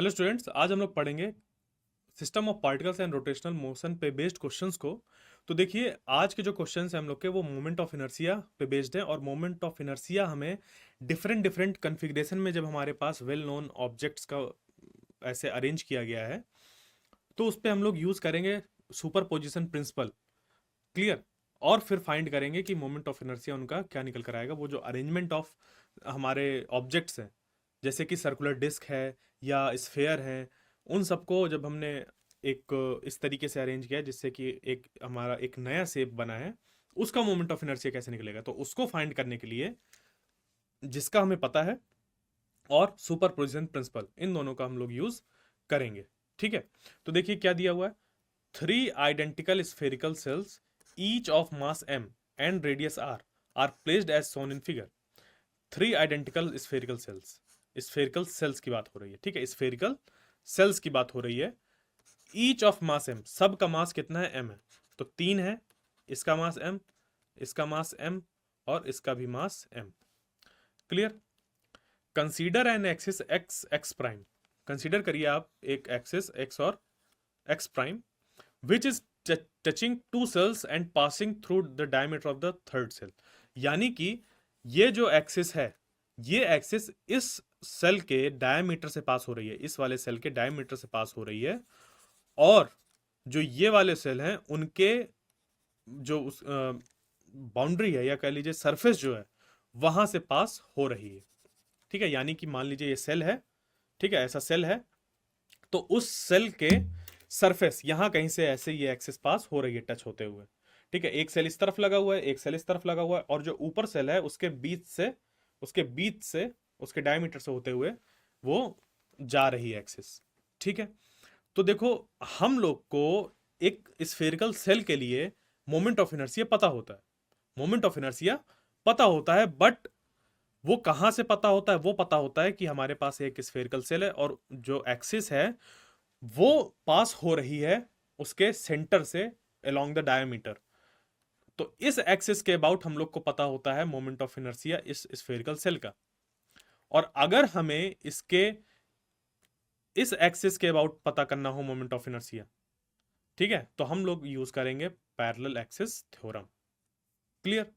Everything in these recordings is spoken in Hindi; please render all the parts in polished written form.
हेलो स्टूडेंट्स, आज हम लोग पढ़ेंगे system of particles and rotational motion पे बेस्ड क्वेश्चंस को। तो देखिए, आज के जो क्वेश्चंस हैं हम लोग के वो मोमेंट ऑफ इनर्शिया पे बेस्ड हैं। और मोमेंट ऑफ इनर्शिया हमें डिफरेंट डिफरेंट कन्फिग्रेशन में जब हमारे पास वेल नोन ऑब्जेक्ट्स का ऐसे अरेंज किया गया है तो उस पे हम लोग यूज करेंगे सुपर पोजिशन प्रिंसिपल। क्लियर। और फिर फाइंड करेंगे कि मोमेंट ऑफ इनर्शिया उनका क्या निकल कर आएगा। वो जो अरेंजमेंट ऑफ हमारे ऑब्जेक्ट्स हैं, जैसे कि सर्कुलर डिस्क है या स्फेयर है, उन सबको जब हमने एक इस तरीके से अरेंज किया जिससे कि एक हमारा एक नया शेप बना है, उसका मोमेंट ऑफ इनर्शिया कैसे निकलेगा, तो उसको फाइंड करने के लिए जिसका हमें पता है और सुपरपोजिशन प्रिंसिपल, इन दोनों का हम लोग यूज करेंगे। ठीक है। तो देखिए क्या दिया हुआ है। Three identical spherical cells each of mass m and radius r are placed as shown in figure। Three identical spherical shells की बात हो रही है। ठीक है, स्फेरिकल सेल्स की बात हो रही है। ईच ऑफ मास m, सब का मास कितना है, m है। तो तीन है, इसका मास m, इसका मास m और इसका भी मास m। Clear. Consider an axis x x prime. Consider करिए आप एक एक्सिस x और x prime which is touching two cells and passing through the diameter of the third cell। यानी कि ये जो एक्सिस है, ये एक्सिस इस सेल के डायमीटर से पास हो रही है, इस वाले सेल के डायमीटर से पास हो रही है। और जो ये वाले सेल हैं उनके जो उस बाउंड्री है या कह लीजिए सरफेस जो है वहां से पास हो रही है। ठीक है, यानी कि मान लीजिए ये सेल है। ठीक है, ऐसा सेल है तो उस सेल के सरफेस यहां कहीं से ऐसे ये एक्सिस पास हो रही है टच होते हुए। ठीक है, एक सेल इस तरफ लगा हुआ है, एक सेल इस तरफ लगा हुआ है, और जो ऊपर सेल है उसके बीच से उसके डायमीटर से होते हुए वो जा रही है एक्सिस। ठीक है। तो देखो, हम लोग को एक स्फेरिकल सेल के लिए मोमेंट ऑफ इनर्शिया पता होता है। मोमेंट ऑफ इनर्शिया पता होता है, बट वो कहां से पता होता है? वो पता होता है कि हमारे पास एक स्फेरिकल सेल है और जो एक्सिस है वो पास हो रही है उसके सेंटर से अलोंग द डायमीटर। तो इस एक्सिस के अबाउट हम लोग को पता होता है मोमेंट ऑफ इनर्शिया इस स्फेरिकल सेल का। और अगर हमें इसके इस एक्सिस के अबाउट पता करना हो मोमेंट ऑफ इनर्शिया, ठीक है, तो हम लोग यूज करेंगे पैरेलल एक्सिस थ्योरम। क्लियर।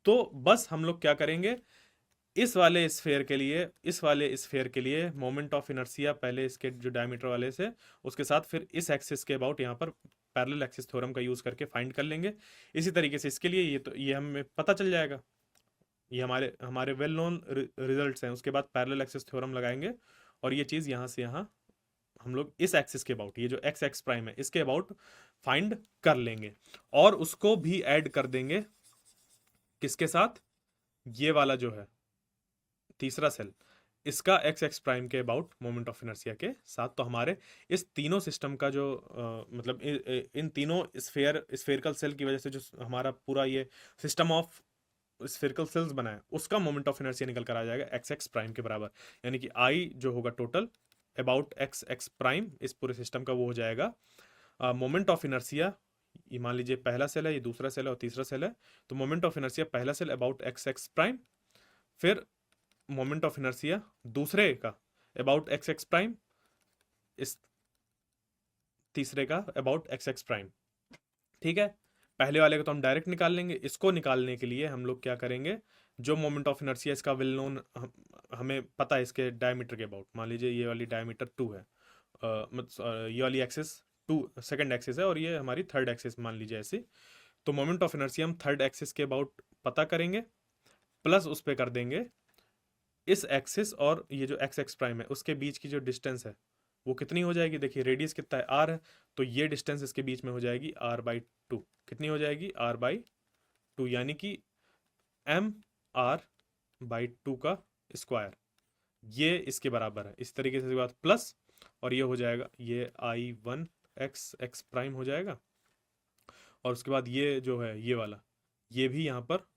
तो बस हम लोग क्या करेंगे, इस वाले स्फेयर के लिए मोमेंट ऑफ इनर्शिया पहले इसके जो डायमीटर वाले से उसके साथ फिर इस एक्सिस के अबाउट यहाँ पर पैरेलल एक्सिस थ्योरम का यूज करके फाइंड कर लेंगे। इसी तरीके से इसके लिए ये हमें पता चल जाएगा। ये हमारे हमारे वेल नोन रिजल्ट्स हैं। उसके बाद पैरेलल एक्सिस थ्योरम लगाएंगे और ये चीज यहाँ से यहाँ हम लोग इस एक्सिस के अबाउट, ये जो एक्स एक्स प्राइम है इसके अबाउट फाइंड कर लेंगे। और उसको भी ऐड कर देंगे किसके साथ, ये वाला जो है तीसरा सेल, इसका एक्स एक्स प्राइम के अबाउट मोमेंट ऑफ इनर्शिया के साथ। तो हमारे इस तीनों सिस्टम का जो मतलब इन तीनों स्फेरिकल सेल की वजह से जो हमारा पूरा ये सिस्टम ऑफ स्फेरिकल सेल्स बना है उसका मोमेंट ऑफ इनर्शिया निकल कर आ जाएगा एक्स एक्स प्राइम के बराबर। यानी कि आई जो होगा total about x x prime इस पूरे सिस्टम का, वो हो जाएगा मोमेंट ऑफ इनर्शिया। ये मान लीजिए पहला सेल है, ये दूसरा सेल है और तीसरा सेल है। तो मोमेंट ऑफ इनर्शिया पहला shell about x x prime, फिर मोमेंट ऑफ इनर्शिया दूसरे का अबाउट एक्स एक्स प्राइम, इस तीसरे का अबाउट एक्स एक्स प्राइम। ठीक है। पहले वाले को तो हम डायरेक्ट निकाल लेंगे। इसको निकालने के लिए हम लोग क्या करेंगे, जो मोमेंट ऑफ इनर्शिया इसका वेल नोन हमें पता है इसके डायमीटर के अबाउट। मान लीजिए ये वाली डायमीटर 2 है, ये वाली एक्सिस 2 सेकंड एक्सिस है और ये हमारी थर्ड एक्सिस मान लीजिए ऐसी। तो मोमेंट ऑफ इनर्शिया हम थर्ड एक्सिस के अबाउट पता करेंगे, प्लस उस पर कर देंगे इस एक्सिस और ये जो एक्स एक्स प्राइम है उसके बीच की जो डिस्टेंस है वो कितनी हो जाएगी। देखिए रेडियस कितना है, आर है, तो ये डिस्टेंस इसके बीच में हो जाएगी r/2। कितनी हो जाएगी, r/2, यानी कि mr/2 का स्क्वायर, ये इसके बराबर है। इस तरीके से बात प्लस, और ये हो जाएगा ये I1 एक्स एक्स प्राइम हो जाएगा। और उसके बाद ये जो है ये वाला, ये भी यहाँ पर,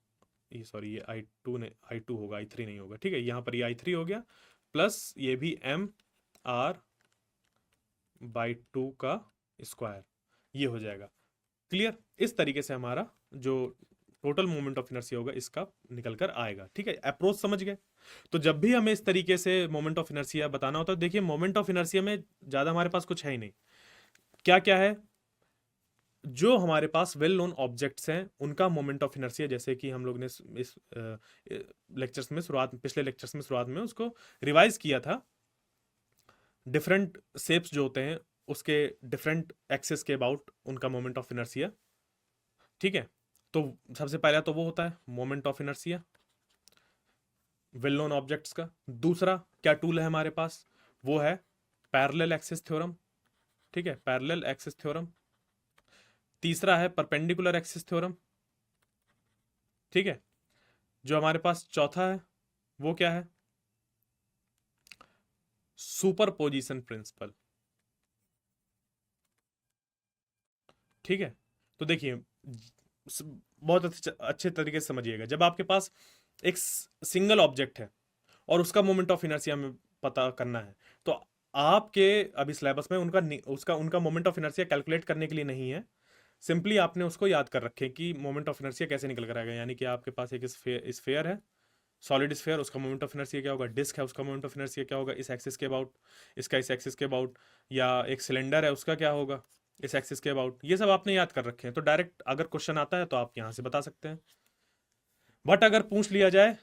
ये सॉरी ये I2 होगा, I3 नहीं होगा। ठीक है, यहाँ पर ये I3 हो गया, प्लस ये भी mr/2 का स्क्वायर, ये हो जाएगा। क्लियर। इस तरीके से हमारा जो टोटल मोमेंट ऑफ इनर्शिया होगा इसका निकल कर आएगा। ठीक है, अप्रोच समझ गए। तो जब भी हमें इस तरीके से मोमेंट ऑफ इनर्शिया बताना होता है, देखिए मोमेंट ऑफ इनर्शिया में ज़्यादा हमारे पास कुछ है ही नहीं। क्या क्या है, जो हमारे पास वेल नोन ऑब्जेक्ट्स हैं उनका मोमेंट ऑफ इनर्शिया, जैसे कि हम लोग ने इस लेक्चर्स में पिछले लेक्चर्स में शुरुआत में उसको रिवाइज किया था। डिफरेंट शेप्स जो होते हैं उसके डिफरेंट एक्सिस के अबाउट उनका मोमेंट ऑफ इनर्शिया। ठीक है, तो सबसे पहला तो वो होता है moment of inertia well known objects का। दूसरा क्या टूल है हमारे पास, वो है पैरेलल एक्सिस थ्योरम। ठीक है, पैरेलल एक्सिस थ्योरम। तीसरा है परपेंडिकुलर एक्सिस थ्योरम। ठीक है, जो हमारे पास चौथा है वो क्या है, सुपरपोजिशन प्रिंसिपल। ठीक है, तो देखिए बहुत अच्छे तरीके से समझिएगा। जब आपके पास एक सिंगल ऑब्जेक्ट है और उसका मोमेंट ऑफ इनर्शिया हमें पता करना है, तो आपके अभी सिलेबस में उनका मोमेंट ऑफ इनर्शिया कैलकुलेट करने के लिए नहीं है। सिंपली आपने उसको याद कर रखें कि मोमेंट ऑफ इनर्शिया कैसे निकल कर आएगा। यानी कि आपके पास एक स्फेयर है, सॉलिड स्फेयर, उसका मोमेंट ऑफ इनर्शिया क्या होगा, डिस्क है उसका मोमेंट ऑफ इनर्शिया क्या होगा इस एक्सिस के अबाउट, इसका इस एक्सिस के अबाउट, या एक सिलेंडर है उसका क्या होगा इस एक्सिस के अबाउट। ये सब आपने याद कर रखे हैं, तो डायरेक्ट अगर क्वेश्चन आता है तो आप यहां से बता सकते हैं। बट अगर पूछ लिया जाए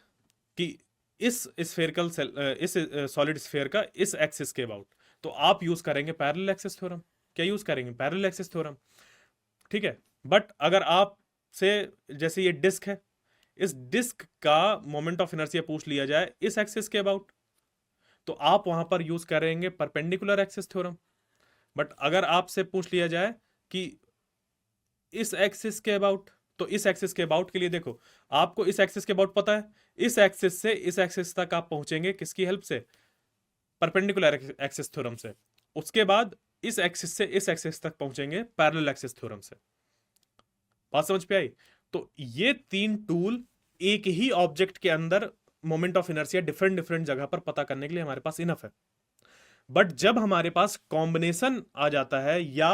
कि इस स्फेरिकल सेल इस सॉलिड स्फेयर का इस एक्सिस के अबाउट, तो आप यूज करेंगे पैरेलल एक्सिस थ्योरम। क्या यूज करेंगे, पैरेलल एक्सिस थ्योरम। ठीक है, बट अगर आप से जैसे ये डिस्क है, इस डिस्क का मोमेंट ऑफ इनर्शिया पूछ लिया जाए इस एक्सिस के अबाउट, तो आप वहां पर यूज करेंगे परपेंडिकुलर एक्सिस थ्योरम। बट अगर आपसे पूछ लिया जाए कि इस एक्सिस के अबाउट, तो इस एक्सिस के अबाउट के लिए देखो, आपको इस एक्सिस के अबाउट पता है, इस एक्सिस से इस एक्सिस तक आप पहुंचेंगे किसकी हेल्प से, परपेंडिकुलर एक्सिस थ्योरम से। उसके बाद इस एक्सिस से इस एक्सिस तक पहुंचेंगे पैरेलल एक्सिस थ्योरम से। बात समझ पे आई। तो ये तीन टूल एक ही ऑब्जेक्ट के अंदर moment of inertia different different जगह पर पता करने के लिए हमारे पास इनफ है। बट जब हमारे पास कॉम्बिनेशन आ जाता है या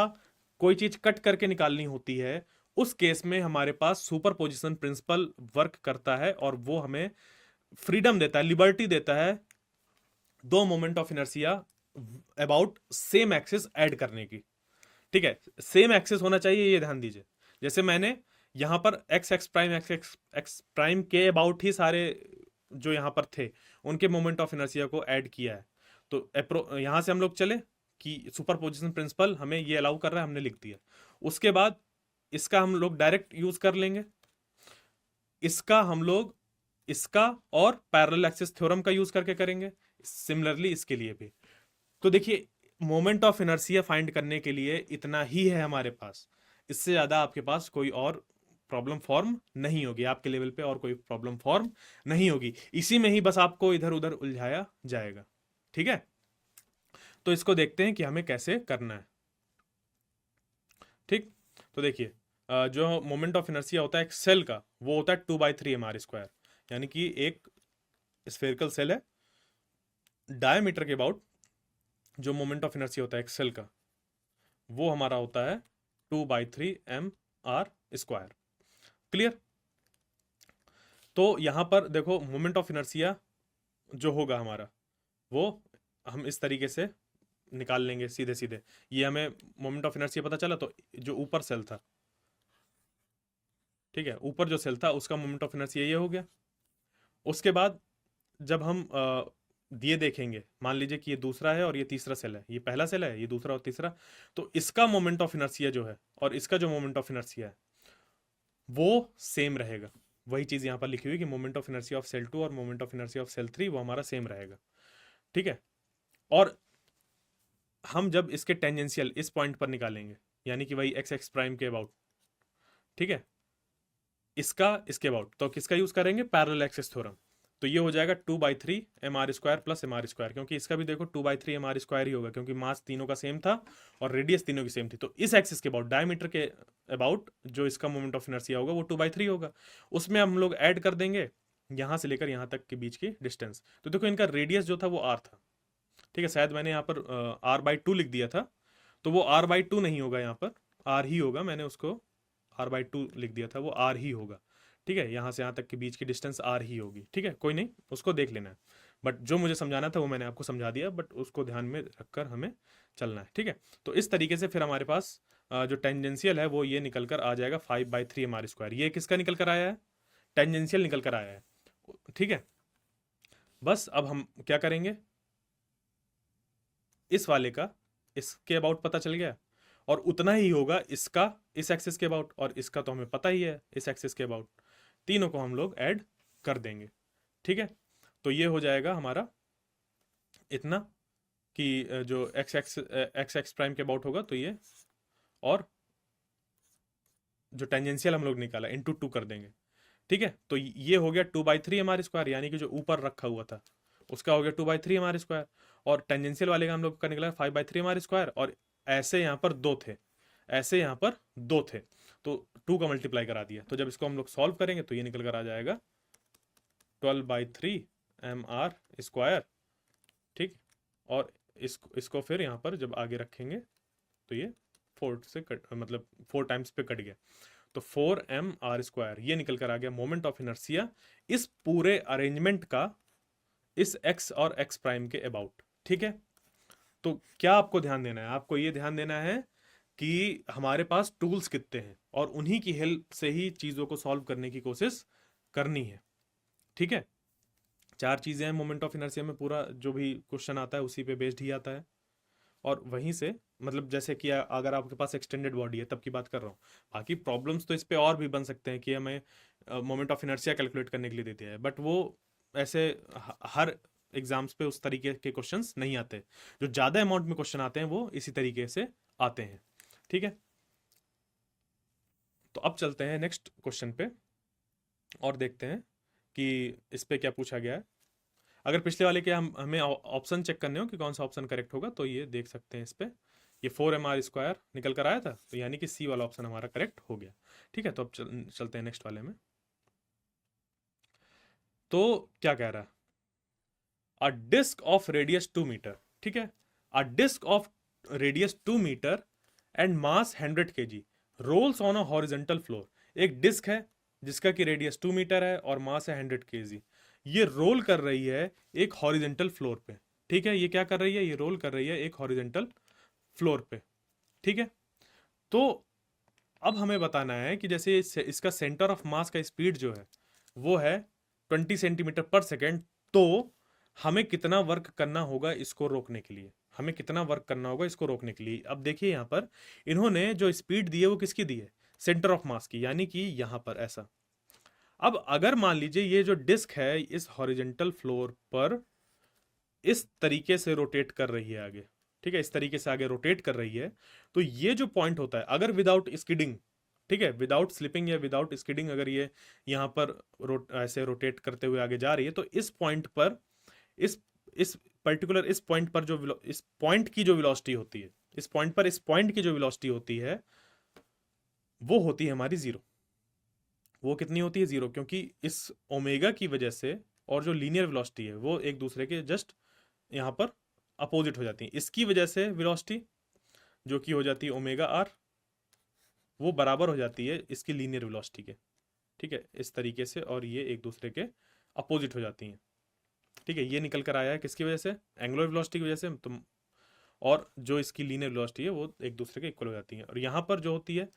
कोई चीज कट करके निकालनी होती है, उस केस में हमारे पास सुपरपोजिशन प्रिंसिपल वर्क करता है और वो हमें फ्रीडम देता है, लिबर्टी देता है दो moment of inertia about same axis add करने की। ठीक है, सेम एक्सिस होना चाहिए, ये ध्यान दीजिए। जैसे मैंने यहां पर x x prime ex prime के अबाउट ही सारे जो यहां पर थे उनके मोमेंट ऑफ इनर्शिया को ऐड किया है। तो यहां से हम लोग चले कि सुपरपोजिशन प्रिंसिपल हमें ये अलाउ कर रहा है, हमने लिख दिया। उसके बाद इसका हम लोग डायरेक्ट यूज कर लेंगे, इसका हम लोग इसका और पैरेलल एक्सिस थ्योरम का यूज करके करेंगे। सिमिलरली इसके लिए भी। तो देखिए मोमेंट ऑफ इनर्शिया फाइंड करने के लिए इतना ही है हमारे पास, इससे ज्यादा आपके पास कोई और प्रॉब्लम फॉर्म नहीं होगी, आपके लेवल पे और कोई प्रॉब्लम फॉर्म नहीं होगी। इसी में ही बस आपको इधर उधर उलझाया जाएगा। ठीक है, तो इसको देखते हैं कि हमें कैसे करना है। ठीक, तो देखिए जो मोमेंट ऑफ इनर्शिया होता है एक सेल का, वो होता है 2/3 mr²। यानी कि एक स्फेरिकल सेल है, डायमीटर के अबाउट जो मोमेंट ऑफ इनर्शिया होता है एक सेल का, वो हमारा होता है 2/3 mr²। क्लियर। तो यहां पर देखो मोमेंट ऑफ इनर्शिया जो होगा हमारा, वो हम इस तरीके से निकाल लेंगे सीधे सीधे। ये हमें मोमेंट ऑफ इनर्शिया पता चला, तो जो ऊपर सेल था, ठीक है, ऊपर जो सेल था उसका मोमेंट ऑफ इनर्शिया ये हो गया। उसके बाद जब हम दिए देखेंगे, मान लीजिए कि ये दूसरा है और ये तीसरा सेल है, ये पहला सेल है, ये दूसरा और तीसरा, तो इसका मोमेंट ऑफ इनर्शिया जो है और इसका जो मोमेंट ऑफ इनर्शिया है वो सेम रहेगा। वही चीज यहां पर लिखी हुई कि moment of inertia of shell 2 और moment of inertia of shell 3 वो हमारा सेम रहेगा। ठीक है, और हम जब इसके टेंजेंशियल इस पॉइंट पर निकालेंगे, यानी कि वही एक्स एक्स प्राइम के अबाउट, ठीक है, इसका इसके अबाउट, तो किसका यूज करेंगे, पैरेलल एक्सिस थ्योरम। तो ये हो जाएगा 2/3 mr² प्लस mr², क्योंकि इसका भी देखो 2/3 mr² ही होगा, क्योंकि मास तीनों का सेम था और रेडियस तीनों की सेम थी। तो इस एक्सिस के अबाउट, डायमीटर के अबाउट जो इसका मोमेंट ऑफ इनर्शिया होगा वो 2/3 होगा। उसमें हम लोग ऐड कर देंगे यहां से लेकर यहां तक के बीच की डिस्टेंस। तो देखो इनका रेडियस जो था वो r था। ठीक है, शायद मैंने यहाँ पर r/2 लिख दिया था, तो वो r/2 नहीं होगा, यहाँ पर r ही होगा। मैंने उसको r/2 लिख दिया था, वो r ही होगा। ठीक है, यहाँ से यहाँ तक के बीच की डिस्टेंस आर ही होगी। ठीक है, कोई नहीं, उसको देख लेना है, बट जो मुझे समझाना था वो मैंने आपको समझा दिया, बट उसको ध्यान में रखकर हमें चलना है। ठीक है, तो इस तरीके से फिर हमारे पास जो टेंजेंशियल है वो ये निकल कर आ जाएगा 5/3 mr²। ये किसका निकल कर आया है? टेंजेंशियल निकल कर आया है। ठीक है, बस अब हम क्या करेंगे, इस वाले का इसके अबाउट पता चल गया, और उतना ही होगा इसका इस एक्सिस के अबाउट, और इसका तो हमें पता ही है इस एक्सिस के अबाउट। तीनों को हम लोग ऐड कर देंगे। ठीक है, तो ये हो जाएगा हमारा इतना कि जो एक्स एक्स प्राइम के अबाउट होगा तो ये, और जो टेंजेंशियल हम लोग निकाला इंटू 2 कर देंगे। ठीक है, तो ये हो गया 2/3 mr², यानी कि जो ऊपर रखा हुआ था उसका हो गया 2/3 mr², और टेंजेंशियल वाले का हम लोग का निकला 5/3 mr², और ऐसे यहाँ पर दो थे, ऐसे यहाँ पर दो थे, तो 2 का मल्टीप्लाई करा दिया। तो जब इसको हम लोग सॉल्व करेंगे तो ये निकल कर आ जाएगा 12/3 mr²। ठीक, और इसको फिर यहाँ पर जब आगे रखेंगे तो ये 4 से कट, मतलब 4 टाइम्स पे कट गया, तो 4mr² ये निकल कर आ गया मोमेंट ऑफ इनर्शिया इस पूरे अरेंजमेंट का इस x और x प्राइम के अबाउट। ठीक है, तो क्या आपको ध्यान देना है? आपको ये ध्यान देना है कि हमारे पास टूल्स कितने हैं, और उन्हीं की हेल्प से ही चीज़ों को सॉल्व करने की कोशिश करनी है। ठीक है, 4 चीज़ें हैं मोमेंट ऑफ इनर्शिया में, पूरा जो भी क्वेश्चन आता है उसी पे बेस्ड ही आता है, और वहीं से मतलब जैसे कि अगर आपके पास एक्सटेंडेड बॉडी है तब की बात कर रहा हूँ, बाकी प्रॉब्लम्स तो इस पे और भी बन सकते हैं कि हमें मोमेंट ऑफ इनर्शिया कैलकुलेट करने के लिए देते हैं, बट वो ऐसे हर एग्जाम्स पे उस तरीके के क्वेश्चंस नहीं आते। जो ज़्यादा अमाउंट में क्वेश्चन आते हैं वो इसी तरीके से आते हैं। ठीक है, तो अब चलते हैं नेक्स्ट क्वेश्चन पे और देखते हैं कि इस पे क्या पूछा गया है। अगर पिछले वाले के हमें ऑप्शन चेक करने हो कि कौन सा ऑप्शन करेक्ट होगा, तो ये देख सकते हैं इस पे, ये 4mr² निकल कर आया था, तो यानी कि सी वाला ऑप्शन हमारा करेक्ट हो गया। ठीक है, तो अब चलते हैं नेक्स्ट वाले में। तो क्या कह रहा है, a disc of radius 2 metre. ठीक है, a disc of radius 2 metre and mass 100 kg rolls on a horizontal floor. एक डिस्क है जिसका कि रेडियस 2 मीटर है और मास है 100 kg, ये रोल कर रही है एक हॉरिजेंटल फ्लोर पे। ठीक है, ये क्या कर रही है, ये रोल कर रही है एक हॉरिजेंटल फ्लोर पे। ठीक है, तो अब हमें बताना है कि जैसे इसका सेंटर ऑफ मास का स्पीड जो है वो है 20 सेंटीमीटर पर सेकेंड, तो हमें कितना वर्क करना होगा इसको रोकने के लिए, हमें कितना वर्क करना होगा इसको रोकने के लिए। अब देखिए यहाँ पर इन्होंने जो स्पीड दी है वो किसकी दी है, सेंटर ऑफ मास की, यानी कि यहाँ पर ऐसा। अब अगर मान लीजिए ये जो डिस्क है इस हॉरिजेंटल फ्लोर पर इस तरीके से रोटेट कर रही है आगे, ठीक है, इस तरीके से आगे रोटेट कर रही है, तो ये जो पॉइंट होता है अगर विदाउट स्किडिंग, ठीक है, विदाउट स्लिपिंग या विदाउट स्किडिंग, अगर ये यहाँ पर ऐसे रोटेट करते हुए आगे जा रही है, तो इस पॉइंट पर इस पर्टिकुलर इस पॉइंट पर जो इस पॉइंट की जो वेलोसिटी होती है, इस पॉइंट की जो वेलोसिटी होती है वो होती है हमारी 0। वो कितनी होती है, 0, क्योंकि इस ओमेगा की वजह से और जो लीनियर वेलोसिटी है वो एक दूसरे के जस्ट यहाँ पर अपोजिट हो जाती है। इसकी वजह से वेलोसिटी जो कि हो जाती है ओमेगा आर, वो बराबर हो जाती है इसकी लीनियर वेलोसिटी के। ठीक है, इस तरीके से, और ये एक दूसरे के अपोजिट हो जाती हैं। ठीक है, ये निकल कर आया है किसकी वजह से, एंगुलर वेलोसिटी की वजह से, तो और जो इसकी लीनियर वेलोसिटी है वो एक दूसरे के इक्वल हो जाती है। और यहाँ पर जो होती है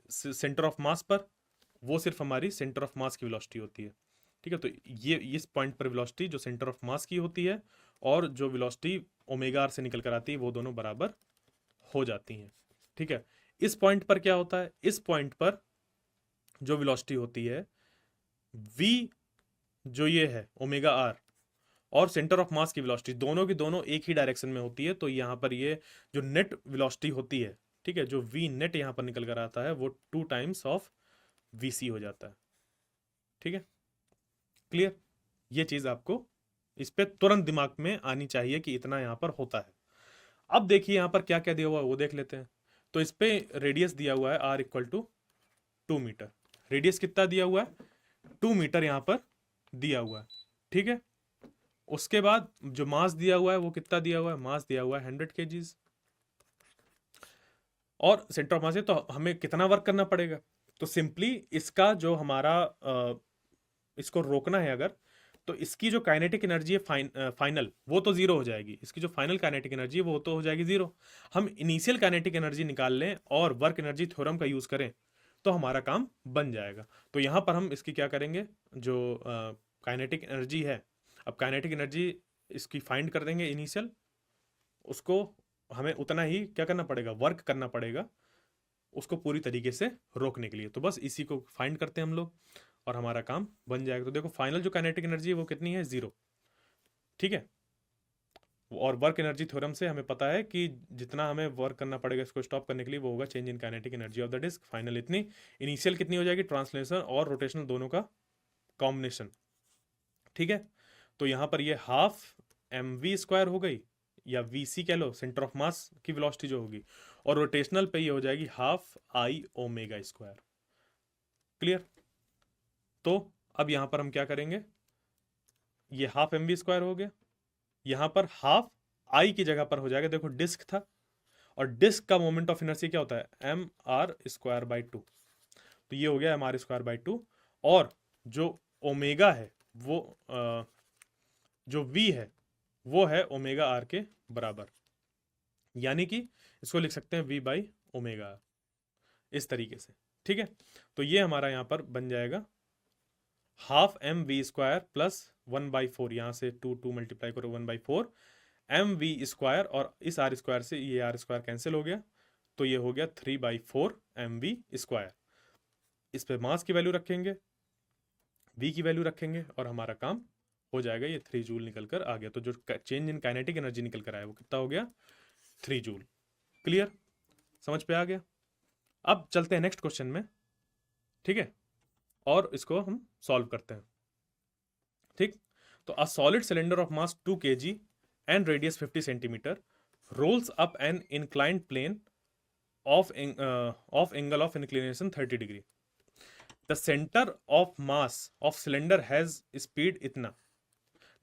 सेंटर ऑफ मास पर, वो सिर्फ हमारी सेंटर ऑफ मास की वेलोसिटी होती है। ठीक है, तो ये इस पॉइंट पर वेलोसिटी जो सेंटर ऑफ मास की होती है और जो वेलोसिटी ओमेगा आर से निकल कर आती है वो दोनों बराबर हो जाती हैं। ठीक है, इस पॉइंट पर क्या होता है, इस पॉइंट पर जो वेलोसिटी होती है v, जो ये है ओमेगा आर, और सेंटर ऑफ मास की वेलोसिटी दोनों की दोनों एक ही डायरेक्शन में होती है, तो यहाँ पर ये जो नेट वेलोसिटी होती है, ठीक है, जो v नेट यहाँ पर निकल कर आता है वो 2 टाइम्स ऑफ vc हो जाता है। ठीक है, क्लियर? ये चीज आपको इस पे तुरंत दिमाग में आनी चाहिए कि इतना यहाँ पर होता है। अब देखिए यहाँ पर क्या क्या दिया हुआ है वो देख लेते हैं। तो इस पे रेडियस दिया हुआ है r equal to 2 metre, radius कितना दिया हुआ है, 2 मीटर यहाँ पर दिया हुआ है। ठीक है, उसके बाद जो मास दिया हुआ है वो कितना दिया हुआ है, मास दिया हुआ है 100 kgs, और सेंटर ऑफ मास है तो हमें कितना वर्क करना पड़ेगा, तो सिंपली इसका जो हमारा इसको रोकना है अगर, तो इसकी जो काइनेटिक एनर्जी है फाइनल, वो तो जीरो हो जाएगी। इसकी जो फाइनल काइनेटिक एनर्जी है वो तो हो जाएगी जीरो। हम इनिशियल काइनेटिक एनर्जी निकाल लें और वर्क एनर्जी थ्योरम का यूज करें तो हमारा काम बन जाएगा। तो यहाँ पर हम इसकी क्या करेंगे, जो काइनेटिक एनर्जी है, अब काइनेटिक एनर्जी इसकी फाइंड कर देंगे इनिशियल, उसको हमें उतना ही क्या करना पड़ेगा, वर्क करना पड़ेगा उसको पूरी तरीके से रोकने के लिए। तो बस इसी को फाइंड करते हैं हम लोग और हमारा काम बन जाएगा। तो देखो फाइनल जो काइनेटिक एनर्जी है वो कितनी है, जीरो। ठीक है, और वर्क एनर्जी थ्योरम से हमें पता है कि जितना हमें वर्क करना पड़ेगा इसको स्टॉप करने के लिए वो होगा change in kinetic energy of the disc. Final इतनी, इनिशियल कितनी हो जाएगी, ट्रांसलेशन और रोटेशनल दोनों का कॉम्बिनेशन। ठीक है, तो यहां पर ये हाफ एम वी स्क्वायर हो गई, या वी सी कह लो, सेंटर ऑफ मास की वेलोसिटी जो होगी, और रोटेशनल पे ये हो जाएगी half I omega square. Clear. तो अब यहां पर हम क्या करेंगे, ये हाफ एम वी स्क्वायर हो गया, यहां पर हाफ आई की जगह पर हो जाएगा, देखो डिस्क था और डिस्क का मोमेंट ऑफ इनर्शिया क्या होता है, M R square by two. तो ये हो गया M R square by two, और जो ओमेगा है वो जो v है वो है ओमेगा आर के बराबर, यानी कि इसको लिख सकते हैं v बाई ओमेगा इस तरीके से। ठीक है, तो ये हमारा यहां पर बन जाएगा half M V square plus 1/4, यहां से 2 मल्टीप्लाई करो 1/4 एम वी स्क्वायर, और इस आर स्क्वायर से ये आर स्क्वायर कैंसिल हो गया, तो ये हो गया 3/4 एम वी स्क्वायर। इस पे मास की वैल्यू रखेंगे, v की वैल्यू रखेंगे और हमारा काम हो जाएगा। ये 3 जूल निकल कर आ गया। तो जो चेंज इन काइनेटिक एनर्जी निकल कर आया वो कितना हो गया, 3 जूल। क्लियर, समझ पे आ गया। अब चलते हैं नेक्स्ट क्वेश्चन में। ठीक है, और इसको हम सॉल्व करते हैं। ठीक, तो a solid cylinder of mass 2 kg and radius 50 centimetre rolls up an inclined plane of angle of inclination 30 degree. The centre of mass of cylinder has speed इतना,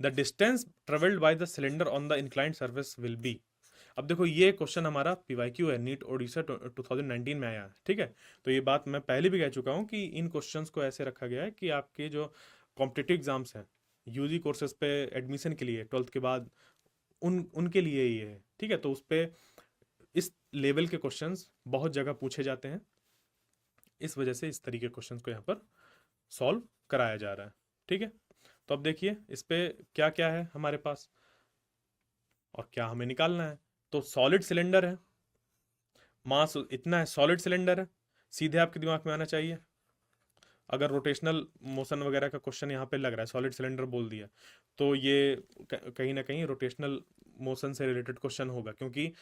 the distance travelled by the cylinder on the inclined surface will be. अब देखो ये क्वेश्चन हमारा पीवाईक्यू है, नीट ओडिशा 2019 में आया है। ठीक है, तो ये बात मैं पहले भी कह चुका हूँ कि इन क्वेश्चंस को ऐसे रखा गया है कि आपके जो कॉम्पिटिटिव एग्जाम्स हैं यूजी कोर्सेज पे एडमिशन के लिए 12th के बाद, उनके लिए ये है। ठीक है, तो उस पे इस लेवल के क्वेश्चंस बहुत जगह पूछे जाते हैं, इस वजह से इस तरीके के क्वेश्चंस को यहाँ पर सॉल्व कराया जा रहा है। ठीक है, तो अब देखिए इस पे क्या क्या है हमारे पास और क्या हमें निकालना है। तो सॉलिड सिलेंडर है, मास इतना है, सॉलिड सिलेंडर है, सीधे आपके दिमाग में आना चाहिए अगर रोटेशनल मोशन वगैरह का क्वेश्चन यहाँ पे लग रहा है, सॉलिड सिलेंडर बोल दिया तो ये कहीं ना कहीं रोटेशनल मोशन से रिलेटेड क्वेश्चन होगा, क्योंकि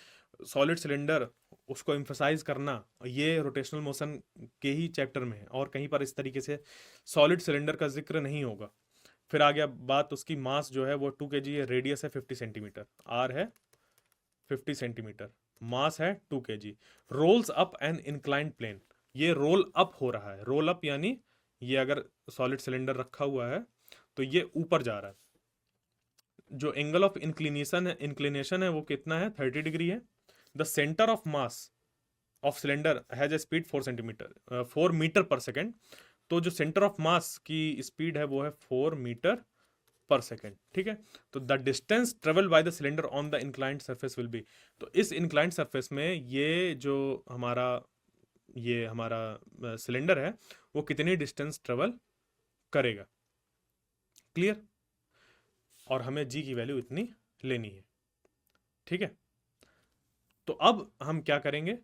सॉलिड सिलेंडर उसको एम्फसाइज करना ये रोटेशनल मोशन के ही चैप्टर में है और कहीं पर इस तरीके से सॉलिड सिलेंडर का जिक्र नहीं होगा। फिर आ गया बात उसकी मास जो है वो 2 kg है, रेडियस है 50 सेंटीमीटर, आर है 50 सेंटीमीटर, मास है 2 kg, rolls up an inclined plane, ये रोल अप हो रहा है। रोल अप यानी ये अगर सॉलिड सिलेंडर रखा हुआ है तो ये ऊपर जा रहा है। जो एंगल ऑफ इंक्लिनेशन है वो कितना है, 30 डिग्री है। The centre of mass of cylinder has a speed 4 metre per second. तो जो सेंटर ऑफ मास की स्पीड है वो है 4 मीटर पर सेकेंड। ठीक है, तो the distance travel by the cylinder on the inclined surface will be. तो इस इंक्लाइंड सरफेस में ये जो हमारा सिलेंडर है वो कितनी डिस्टेंस ट्रेवल करेगा। क्लियर, और हमें जी की वैल्यू इतनी लेनी है। ठीक है, तो अब हम क्या करेंगे,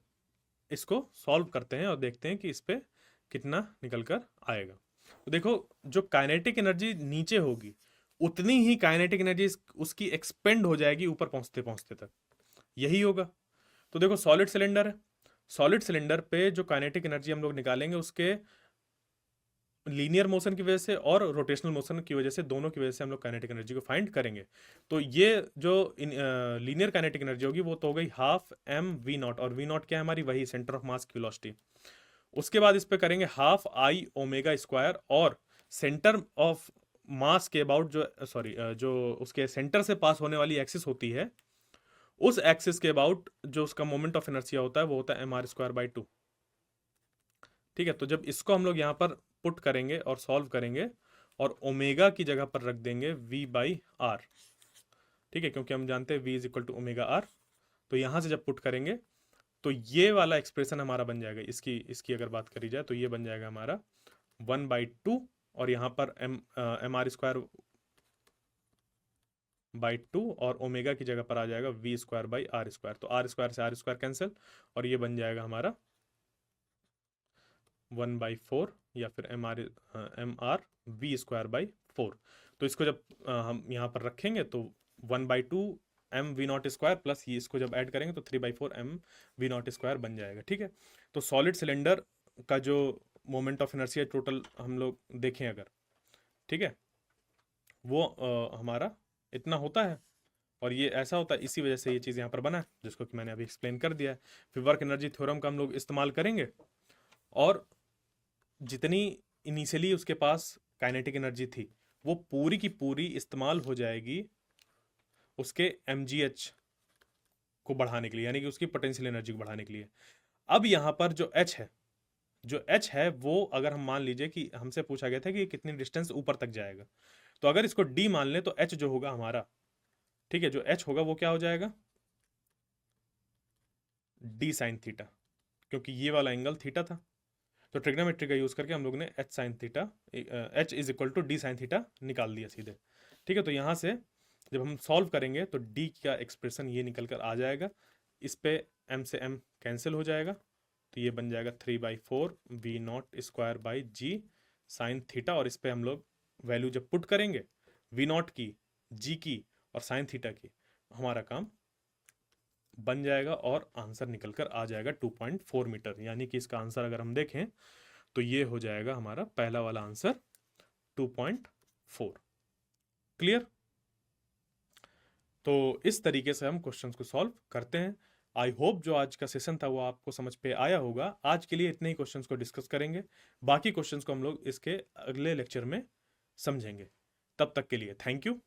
इसको सॉल्व करते हैं और देखते हैं कि इस पे कितना निकल कर आएगा। तो देखो जो काइनेटिक एनर्जी नीचे होगी उतनी ही काइनेटिक एनर्जी उसकी एक्सपेंड हो जाएगी ऊपर पहुंचते पहुंचते तक, यही होगा। तो देखो सॉलिड सिलेंडर है, सॉलिड सिलेंडर पे जो काइनेटिक एनर्जी हम लोग निकालेंगे उसके लीनियर मोशन की वजह से और रोटेशनल मोशन की वजह से, दोनों की वजह से हम लोग काइनेटिक एनर्जी को फाइंड करेंगे। तो ये जो लीनियर काइनेटिक एनर्जी होगी वो तो हो गई हाफ एम वी नॉट, और वी नॉट क्या है हमारी, वही सेंटर ऑफ मास की वेलोसिटी। उसके बाद इस पे करेंगे हाफ आई ओमेगा स्क्वायर, और सेंटर ऑफ मास के अबाउट जो उसके सेंटर से पास होने वाली एक्सिस होती है, उस एक्सिस के अबाउट जो उसका मोमेंट ऑफ इनर्शिया होता है वो होता है M R square by two. ठीक है, तो जब इसको हम लोग यहाँ पर पुट करेंगे और सॉल्व करेंगे और ओमेगा की जगह पर रख देंगे v बाई आर, ठीक है, क्योंकि हम जानते हैं v is equal to omega R. तो यहाँ से जब पुट करेंगे तो ये वाला एक्सप्रेशन हमारा बन जाएगा, इसकी इसकी अगर बात करी जाए तो ये बन जाएगा हमारा 1/2, और यहाँ पर एम आर स्क्वायर बाई 2, और ओमेगा की जगह पर आ जाएगा V square by R square. तो आर स्क्वायर से आर स्क्वायर कैंसिल, और ये बन जाएगा हमारा 1/4 या फिर M R V square by 4। तो इसको जब हम यहाँ पर रखेंगे तो 1/2 M V nought square plus ये इसको जब ऐड करेंगे तो 3/4 एम वी नॉट स्क्वायर बन जाएगा। ठीक है, तो सॉलिड सिलेंडर का जो मोमेंट ऑफ इनर्शिया टोटल हम लोग देखें अगर, ठीक है, वो हमारा इतना होता है, और ये ऐसा होता है, इसी वजह से ये चीज़ यहाँ पर बना है, जिसको कि मैंने अभी एक्सप्लेन कर दिया है। फिर वर्क एनर्जी थ्योरम का हम लोग इस्तेमाल करेंगे, और जितनी इनिशियली उसके पास काइनेटिक एनर्जी थी वो पूरी की पूरी इस्तेमाल हो जाएगी उसके mgh को बढ़ाने के लिए, यानी कि उसकी पोटेंशियल एनर्जी को बढ़ाने के लिए। अब यहाँ पर जो h है, जो h है वो अगर हम मान लीजिए कि हमसे पूछा गया था कि कितनी डिस्टेंस ऊपर तक जाएगा, तो अगर इसको d मान लें तो h जो होगा हमारा, ठीक है, जो h होगा वो क्या हो जाएगा, d साइन थीटा, क्योंकि ये वाला एंगल थीटा था। तो ट्रिग्नोमेट्री का यूज करके हम लोग ने h sine theta, h is equal to d sine theta निकाल दिया सीधे। ठीक है, तो यहाँ से जब हम सॉल्व करेंगे तो d का एक्सप्रेशन ये निकल कर आ जाएगा, इस पे m से m कैंसिल हो जाएगा, तो ये बन जाएगा 3/4 v not square by g sine theta, और इस पे हम लोग वैल्यू जब पुट करेंगे v नॉट की, g की और साइन थीटा की, हमारा काम बन जाएगा और आंसर निकल कर आ जाएगा 2.4 मीटर। यानी कि इसका आंसर अगर हम देखें तो ये हो जाएगा हमारा पहला वाला आंसर 2.4। क्लियर? तो इस तरीके से हम क्वेश्चंस को सॉल्व करते हैं। आई होप जो आज का सेशन था वो आपको समझ पे आया होगा। आज के लिए इतने ही क्वेश्चंस को डिस्कस करेंगे, बाकी क्वेश्चंस को हम लोग इसके अगले लेक्चर में समझेंगे। तब तक के लिए थैंक यू।